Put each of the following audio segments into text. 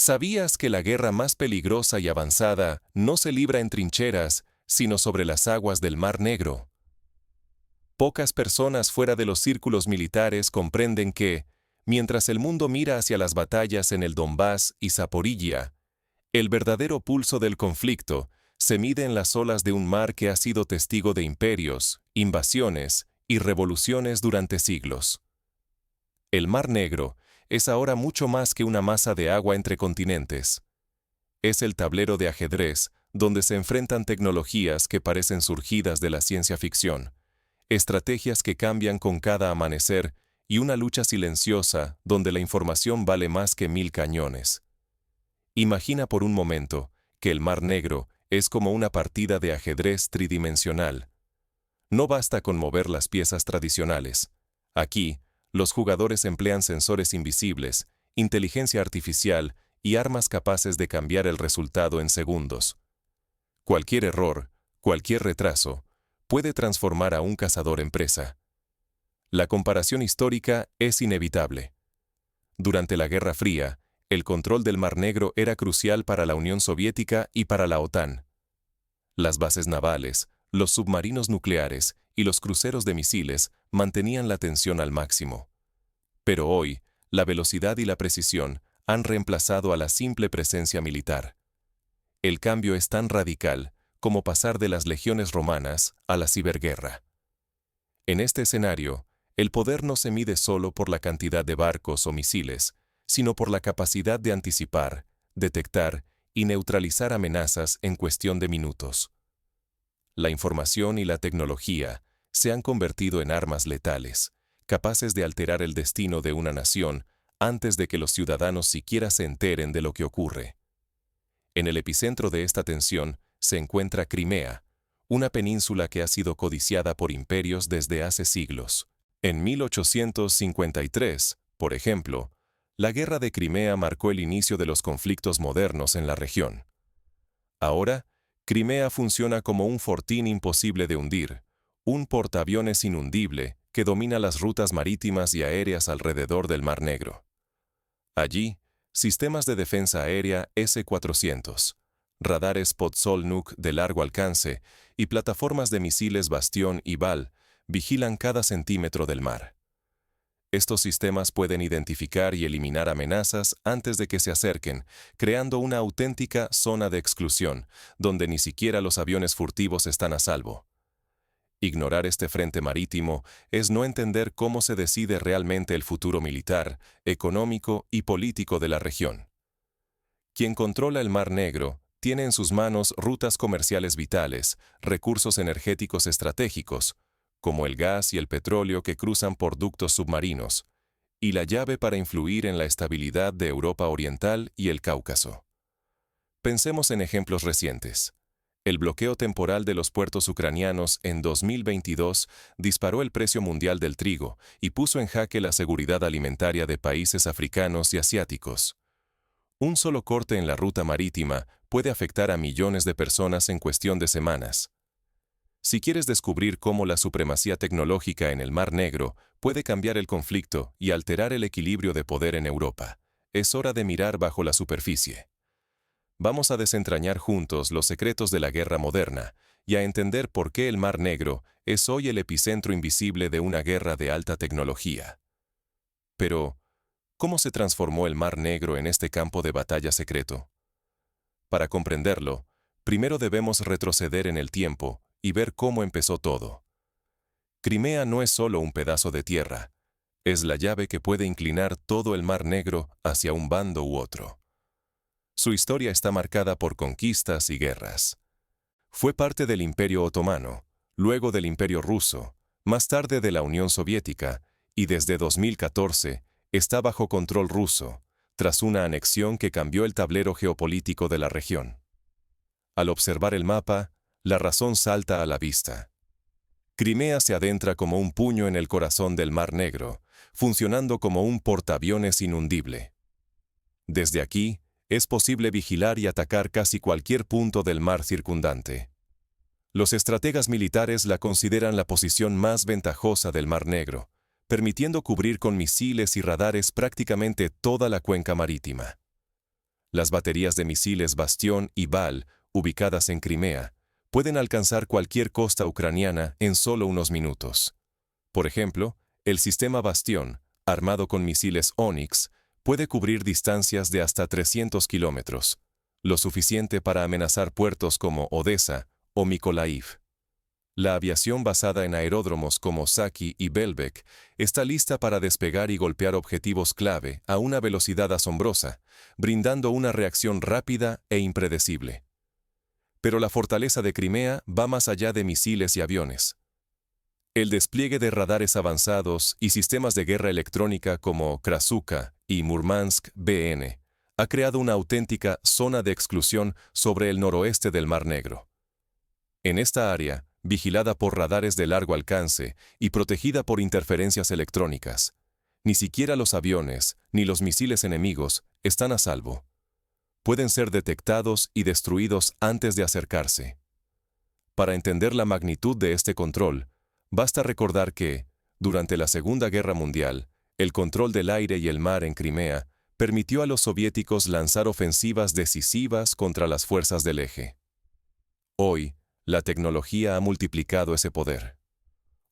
¿Sabías que la guerra más peligrosa y avanzada no se libra en trincheras, sino sobre las aguas del Mar Negro? Pocas personas fuera de los círculos militares comprenden que, mientras el mundo mira hacia las batallas en el Donbass y Zaporilla, el verdadero pulso del conflicto se mide en las olas de un mar que ha sido testigo de imperios, invasiones y revoluciones durante siglos. El Mar Negro es ahora mucho más que una masa de agua entre continentes. Es el tablero de ajedrez donde se enfrentan tecnologías que parecen surgidas de la ciencia ficción, estrategias que cambian con cada amanecer y una lucha silenciosa donde la información vale más que 1000 cañones. Imagina por un momento que el Mar Negro es como una partida de ajedrez tridimensional. No basta con mover las piezas tradicionales. Aquí, los jugadores emplean sensores invisibles, inteligencia artificial y armas capaces de cambiar el resultado en segundos. Cualquier error, cualquier retraso, puede transformar a un cazador en presa. La comparación histórica es inevitable. Durante la Guerra Fría, el control del Mar Negro era crucial para la Unión Soviética y para la OTAN. Las bases navales, los submarinos nucleares y los cruceros de misiles mantenían la tensión al máximo. Pero hoy, la velocidad y la precisión han reemplazado a la simple presencia militar. El cambio es tan radical como pasar de las legiones romanas a la ciberguerra. En este escenario, el poder no se mide solo por la cantidad de barcos o misiles, sino por la capacidad de anticipar, detectar y neutralizar amenazas en cuestión de minutos. La información y la tecnología se han convertido en armas letales, capaces de alterar el destino de una nación antes de que los ciudadanos siquiera se enteren de lo que ocurre. En el epicentro de esta tensión se encuentra Crimea, una península que ha sido codiciada por imperios desde hace siglos. En 1853, por ejemplo, la Guerra de Crimea marcó el inicio de los conflictos modernos en la región. Ahora, Crimea funciona como un fortín imposible de hundir, un portaaviones inundible que domina las rutas marítimas y aéreas alrededor del Mar Negro. Allí, sistemas de defensa aérea S-400, radares Podsolnuk de largo alcance y plataformas de misiles Bastión y Val vigilan cada centímetro del mar. Estos sistemas pueden identificar y eliminar amenazas antes de que se acerquen, creando una auténtica zona de exclusión, donde ni siquiera los aviones furtivos están a salvo. Ignorar este frente marítimo es no entender cómo se decide realmente el futuro militar, económico y político de la región. Quien controla el Mar Negro tiene en sus manos rutas comerciales vitales, recursos energéticos estratégicos, como el gas y el petróleo que cruzan por ductos submarinos, y la llave para influir en la estabilidad de Europa Oriental y el Cáucaso. Pensemos en ejemplos recientes. El bloqueo temporal de los puertos ucranianos en 2022 disparó el precio mundial del trigo y puso en jaque la seguridad alimentaria de países africanos y asiáticos. Un solo corte en la ruta marítima puede afectar a millones de personas en cuestión de semanas. Si quieres descubrir cómo la supremacía tecnológica en el Mar Negro puede cambiar el conflicto y alterar el equilibrio de poder en Europa, es hora de mirar bajo la superficie. Vamos a desentrañar juntos los secretos de la guerra moderna y a entender por qué el Mar Negro es hoy el epicentro invisible de una guerra de alta tecnología. Pero, ¿cómo se transformó el Mar Negro en este campo de batalla secreto? Para comprenderlo, primero debemos retroceder en el tiempo y ver cómo empezó todo. Crimea no es solo un pedazo de tierra, es la llave que puede inclinar todo el Mar Negro hacia un bando u otro. Su historia está marcada por conquistas y guerras. Fue parte del Imperio Otomano, luego del Imperio Ruso, más tarde de la Unión Soviética, y desde 2014 está bajo control ruso, tras una anexión que cambió el tablero geopolítico de la región. Al observar el mapa, la razón salta a la vista. Crimea se adentra como un puño en el corazón del Mar Negro, funcionando como un portaaviones inundible. Desde aquí, es posible vigilar y atacar casi cualquier punto del mar circundante. Los estrategas militares la consideran la posición más ventajosa del Mar Negro, permitiendo cubrir con misiles y radares prácticamente toda la cuenca marítima. Las baterías de misiles Bastión y Val, ubicadas en Crimea, pueden alcanzar cualquier costa ucraniana en solo unos minutos. Por ejemplo, el sistema Bastión, armado con misiles Onyx, puede cubrir distancias de hasta 300 kilómetros, lo suficiente para amenazar puertos como Odessa o Mykolaiv. La aviación basada en aeródromos como Saki y Belbek está lista para despegar y golpear objetivos clave a una velocidad asombrosa, brindando una reacción rápida e impredecible. Pero la fortaleza de Crimea va más allá de misiles y aviones. El despliegue de radares avanzados y sistemas de guerra electrónica como Krasuka y Murmansk BN ha creado una auténtica zona de exclusión sobre el noroeste del Mar Negro. En esta área, vigilada por radares de largo alcance y protegida por interferencias electrónicas, ni siquiera los aviones ni los misiles enemigos están a salvo. Pueden ser detectados y destruidos antes de acercarse. Para entender la magnitud de este control, basta recordar que, durante la Segunda Guerra Mundial, el control del aire y el mar en Crimea permitió a los soviéticos lanzar ofensivas decisivas contra las fuerzas del eje. Hoy, la tecnología ha multiplicado ese poder.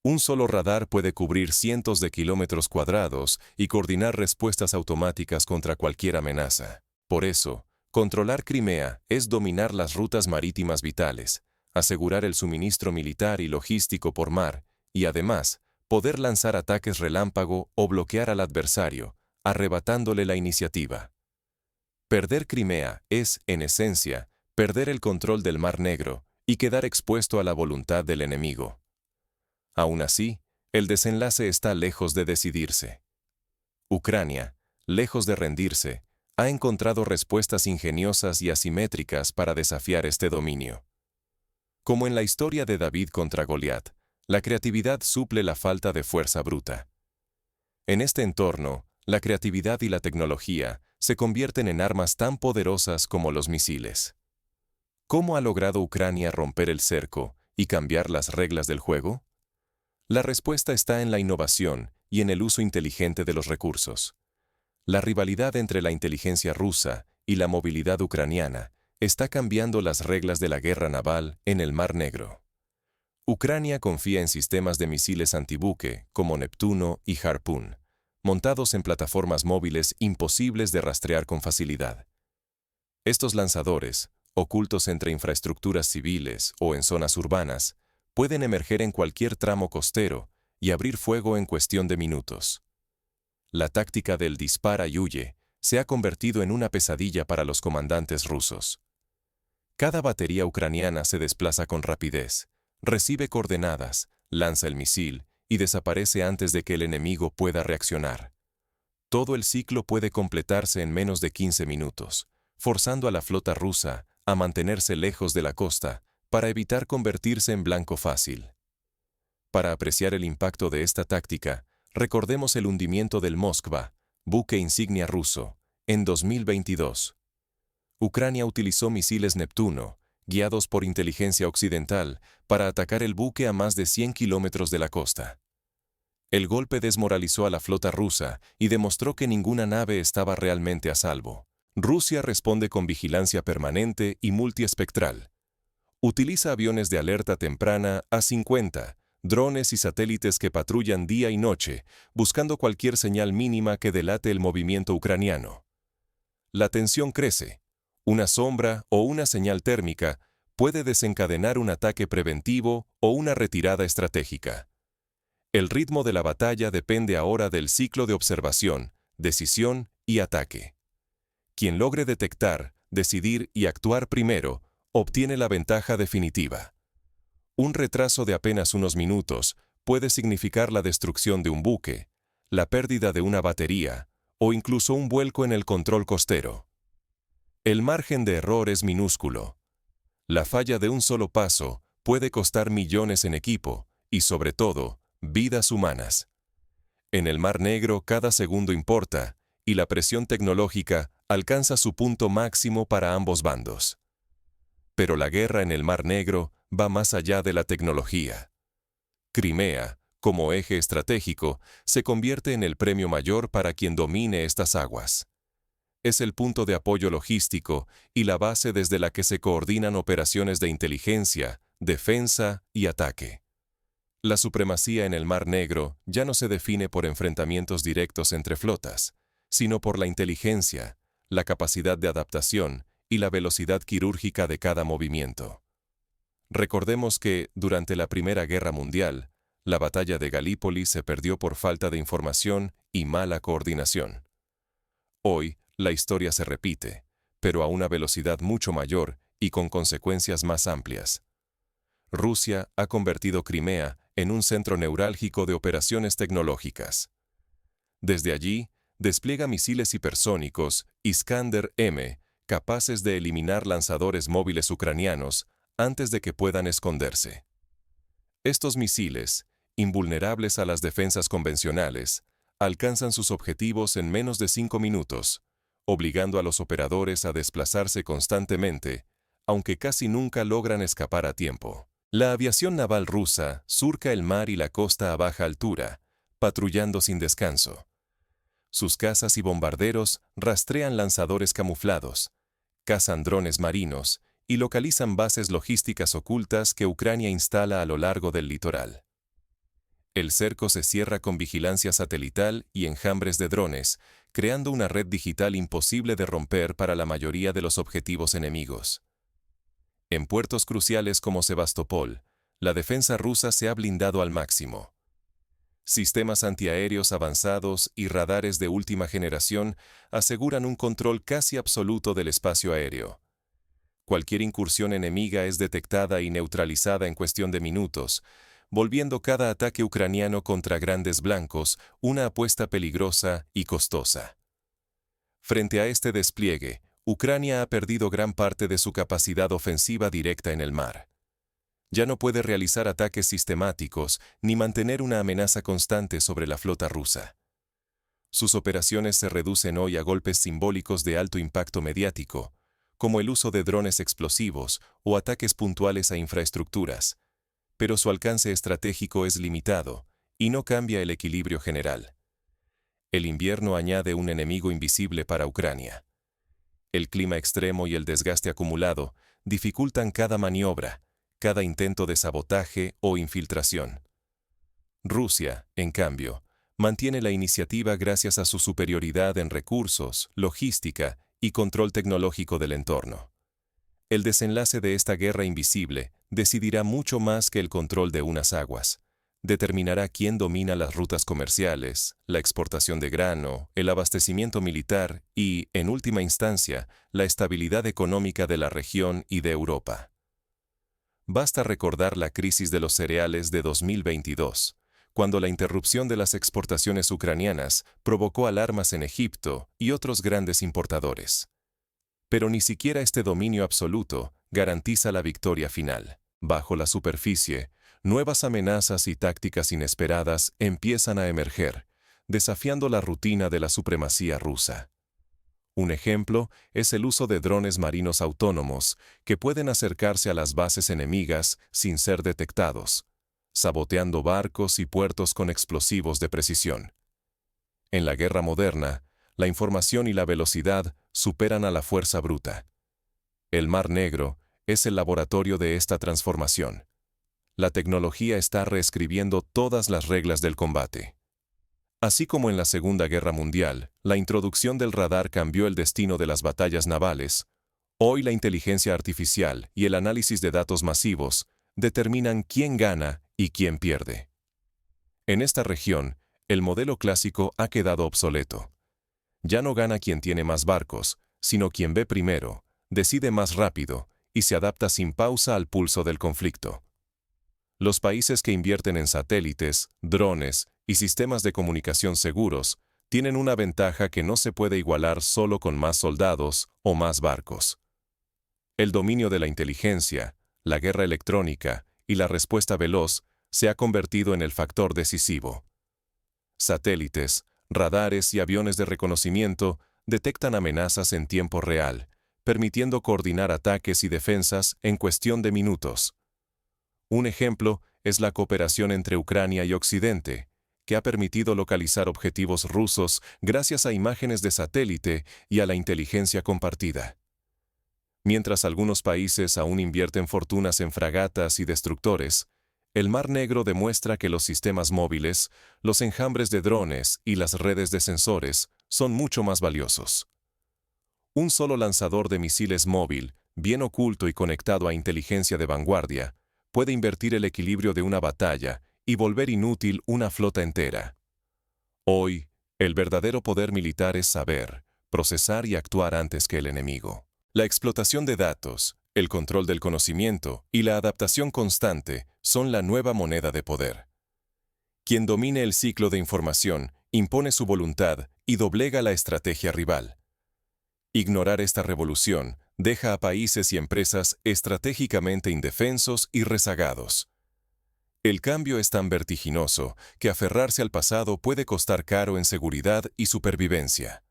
Un solo radar puede cubrir cientos de kilómetros cuadrados y coordinar respuestas automáticas contra cualquier amenaza. Por eso, controlar Crimea es dominar las rutas marítimas vitales, asegurar el suministro militar y logístico por mar, y además, poder lanzar ataques relámpago o bloquear al adversario, arrebatándole la iniciativa. Perder Crimea es, en esencia, perder el control del Mar Negro y quedar expuesto a la voluntad del enemigo. Aún así, el desenlace está lejos de decidirse. Ucrania, lejos de rendirse, ha encontrado respuestas ingeniosas y asimétricas para desafiar este dominio. Como en la historia de David contra Goliat, la creatividad suple la falta de fuerza bruta. En este entorno, la creatividad y la tecnología se convierten en armas tan poderosas como los misiles. ¿Cómo ha logrado Ucrania romper el cerco y cambiar las reglas del juego? La respuesta está en la innovación y en el uso inteligente de los recursos. La rivalidad entre la inteligencia rusa y la movilidad ucraniana está cambiando las reglas de la guerra naval en el Mar Negro. Ucrania confía en sistemas de misiles antibuque como Neptuno y Harpoon, montados en plataformas móviles imposibles de rastrear con facilidad. Estos lanzadores, ocultos entre infraestructuras civiles o en zonas urbanas, pueden emerger en cualquier tramo costero y abrir fuego en cuestión de minutos. La táctica del dispara y huye se ha convertido en una pesadilla para los comandantes rusos. Cada batería ucraniana se desplaza con rapidez, recibe coordenadas, lanza el misil y desaparece antes de que el enemigo pueda reaccionar. Todo el ciclo puede completarse en menos de 15 minutos, forzando a la flota rusa a mantenerse lejos de la costa para evitar convertirse en blanco fácil. Para apreciar el impacto de esta táctica, recordemos el hundimiento del Moskva, buque insignia ruso, en 2022. Ucrania utilizó misiles Neptuno, guiados por inteligencia occidental, para atacar el buque a más de 100 kilómetros de la costa. El golpe desmoralizó a la flota rusa y demostró que ninguna nave estaba realmente a salvo. Rusia responde con vigilancia permanente y multiespectral. Utiliza aviones de alerta temprana A-50, drones y satélites que patrullan día y noche, buscando cualquier señal mínima que delate el movimiento ucraniano. La tensión crece. Una sombra o una señal térmica puede desencadenar un ataque preventivo o una retirada estratégica. El ritmo de la batalla depende ahora del ciclo de observación, decisión y ataque. Quien logre detectar, decidir y actuar primero, obtiene la ventaja definitiva. Un retraso de apenas unos minutos puede significar la destrucción de un buque, la pérdida de una batería o incluso un vuelco en el control costero. El margen de error es minúsculo. La falla de un solo paso puede costar millones en equipo y, sobre todo, vidas humanas. En el Mar Negro cada segundo importa y la presión tecnológica alcanza su punto máximo para ambos bandos. Pero la guerra en el Mar Negro va más allá de la tecnología. Crimea, como eje estratégico, se convierte en el premio mayor para quien domine estas aguas. Es el punto de apoyo logístico y la base desde la que se coordinan operaciones de inteligencia, defensa y ataque. La supremacía en el Mar Negro ya no se define por enfrentamientos directos entre flotas, sino por la inteligencia, la capacidad de adaptación y la velocidad quirúrgica de cada movimiento. Recordemos que, durante la Primera Guerra Mundial, la batalla de Galípoli se perdió por falta de información y mala coordinación. Hoy, la historia se repite, pero a una velocidad mucho mayor y con consecuencias más amplias. Rusia ha convertido Crimea en un centro neurálgico de operaciones tecnológicas. Desde allí, despliega misiles hipersónicos Iskander-M, capaces de eliminar lanzadores móviles ucranianos antes de que puedan esconderse. Estos misiles, invulnerables a las defensas convencionales, alcanzan sus objetivos en menos de 5 minutos, obligando a los operadores a desplazarse constantemente, aunque casi nunca logran escapar a tiempo. La aviación naval rusa surca el mar y la costa a baja altura, patrullando sin descanso. Sus cazas y bombarderos rastrean lanzadores camuflados, cazan drones marinos y localizan bases logísticas ocultas que Ucrania instala a lo largo del litoral. El cerco se cierra con vigilancia satelital y enjambres de drones, creando una red digital imposible de romper para la mayoría de los objetivos enemigos. En puertos cruciales como Sebastopol, la defensa rusa se ha blindado al máximo. Sistemas antiaéreos avanzados y radares de última generación aseguran un control casi absoluto del espacio aéreo. Cualquier incursión enemiga es detectada y neutralizada en cuestión de minutos, volviendo cada ataque ucraniano contra grandes blancos una apuesta peligrosa y costosa. Frente a este despliegue, Ucrania ha perdido gran parte de su capacidad ofensiva directa en el mar. Ya no puede realizar ataques sistemáticos ni mantener una amenaza constante sobre la flota rusa. Sus operaciones se reducen hoy a golpes simbólicos de alto impacto mediático, como el uso de drones explosivos o ataques puntuales a infraestructuras, pero su alcance estratégico es limitado y no cambia el equilibrio general. El invierno añade un enemigo invisible para Ucrania. El clima extremo y el desgaste acumulado dificultan cada maniobra, cada intento de sabotaje o infiltración. Rusia, en cambio, mantiene la iniciativa gracias a su superioridad en recursos, logística y control tecnológico del entorno. El desenlace de esta guerra invisible decidirá mucho más que el control de unas aguas. Determinará quién domina las rutas comerciales, la exportación de grano, el abastecimiento militar y, en última instancia, la estabilidad económica de la región y de Europa. Basta recordar la crisis de los cereales de 2022, cuando la interrupción de las exportaciones ucranianas provocó alarmas en Egipto y otros grandes importadores. Pero ni siquiera este dominio absoluto garantiza la victoria final. Bajo la superficie, nuevas amenazas y tácticas inesperadas empiezan a emerger, desafiando la rutina de la supremacía rusa. Un ejemplo es el uso de drones marinos autónomos que pueden acercarse a las bases enemigas sin ser detectados, saboteando barcos y puertos con explosivos de precisión. En la guerra moderna, la información y la velocidad superan a la fuerza bruta. El Mar Negro es el laboratorio de esta transformación. La tecnología está reescribiendo todas las reglas del combate. Así como en la Segunda Guerra Mundial, la introducción del radar cambió el destino de las batallas navales, hoy la inteligencia artificial y el análisis de datos masivos determinan quién gana y quién pierde. En esta región, el modelo clásico ha quedado obsoleto. Ya no gana quien tiene más barcos, sino quien ve primero, decide más rápido y se adapta sin pausa al pulso del conflicto. Los países que invierten en satélites, drones y sistemas de comunicación seguros tienen una ventaja que no se puede igualar solo con más soldados o más barcos. El dominio de la inteligencia, la guerra electrónica y la respuesta veloz se ha convertido en el factor decisivo. Satélites, radares y aviones de reconocimiento detectan amenazas en tiempo real, permitiendo coordinar ataques y defensas en cuestión de minutos. Un ejemplo es la cooperación entre Ucrania y Occidente, que ha permitido localizar objetivos rusos gracias a imágenes de satélite y a la inteligencia compartida. Mientras algunos países aún invierten fortunas en fragatas y destructores, el Mar Negro demuestra que los sistemas móviles, los enjambres de drones y las redes de sensores son mucho más valiosos. Un solo lanzador de misiles móvil, bien oculto y conectado a inteligencia de vanguardia, puede invertir el equilibrio de una batalla y volver inútil una flota entera. Hoy, el verdadero poder militar es saber, procesar y actuar antes que el enemigo. La explotación de datos, el control del conocimiento y la adaptación constante son la nueva moneda de poder. Quien domine el ciclo de información impone su voluntad y doblega la estrategia rival. Ignorar esta revolución deja a países y empresas estratégicamente indefensos y rezagados. El cambio es tan vertiginoso que aferrarse al pasado puede costar caro en seguridad y supervivencia.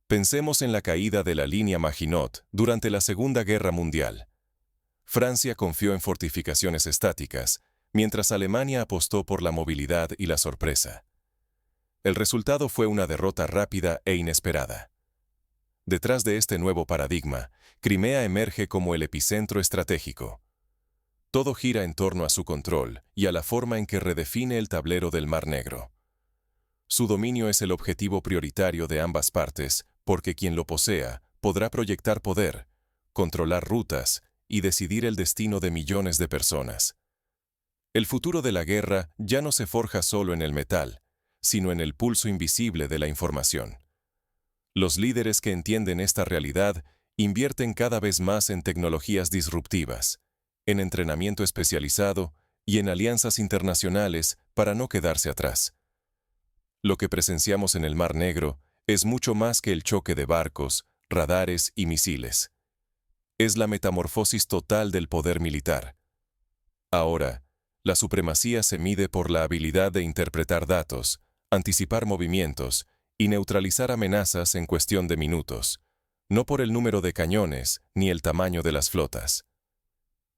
Pensemos en la caída de la línea Maginot durante la Segunda Guerra Mundial. Francia confió en fortificaciones estáticas, mientras Alemania apostó por la movilidad y la sorpresa. El resultado fue una derrota rápida e inesperada. Detrás de este nuevo paradigma, Crimea emerge como el epicentro estratégico. Todo gira en torno a su control y a la forma en que redefine el tablero del Mar Negro. Su dominio es el objetivo prioritario de ambas partes, porque quien lo posea podrá proyectar poder, controlar rutas y decidir el destino de millones de personas. El futuro de la guerra ya no se forja solo en el metal, sino en el pulso invisible de la información. Los líderes que entienden esta realidad invierten cada vez más en tecnologías disruptivas, en entrenamiento especializado y en alianzas internacionales para no quedarse atrás. Lo que presenciamos en el Mar Negro es mucho más que el choque de barcos, radares y misiles. Es la metamorfosis total del poder militar. Ahora, la supremacía se mide por la habilidad de interpretar datos, anticipar movimientos y neutralizar amenazas en cuestión de minutos, no por el número de cañones ni el tamaño de las flotas.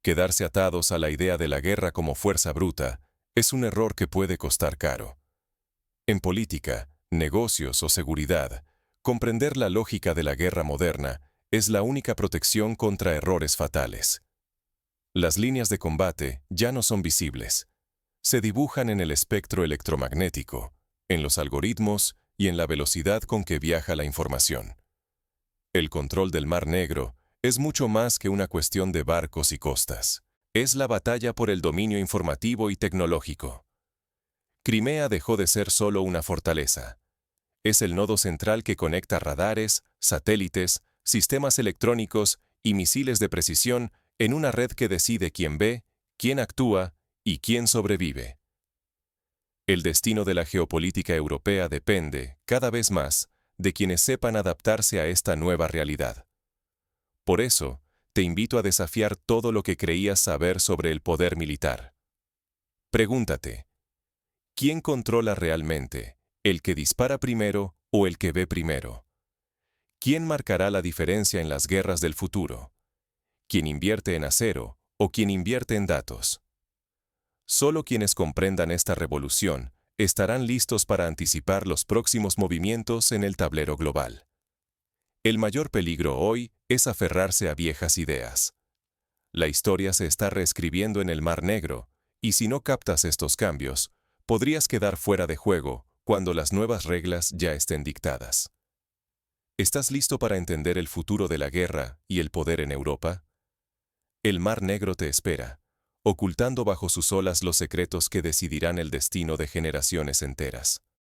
Quedarse atados a la idea de la guerra como fuerza bruta es un error que puede costar caro. En política, negocios o seguridad, comprender la lógica de la guerra moderna es la única protección contra errores fatales. Las líneas de combate ya no son visibles. Se dibujan en el espectro electromagnético, en los algoritmos y en la velocidad con que viaja la información. El control del Mar Negro es mucho más que una cuestión de barcos y costas. Es la batalla por el dominio informativo y tecnológico. Crimea dejó de ser solo una fortaleza. Es el nodo central que conecta radares, satélites, sistemas electrónicos y misiles de precisión en una red que decide quién ve, quién actúa y quién sobrevive. El destino de la geopolítica europea depende, cada vez más, de quienes sepan adaptarse a esta nueva realidad. Por eso, te invito a desafiar todo lo que creías saber sobre el poder militar. Pregúntate, ¿quién controla realmente? ¿El que dispara primero o el que ve primero? ¿Quién marcará la diferencia en las guerras del futuro? ¿Quién invierte en acero o quién invierte en datos? Solo quienes comprendan esta revolución estarán listos para anticipar los próximos movimientos en el tablero global. El mayor peligro hoy es aferrarse a viejas ideas. La historia se está reescribiendo en el Mar Negro, y si no captas estos cambios, podrías quedar fuera de juego cuando las nuevas reglas ya estén dictadas. ¿Estás listo para entender el futuro de la guerra y el poder en Europa? El Mar Negro te espera, ocultando bajo sus olas los secretos que decidirán el destino de generaciones enteras.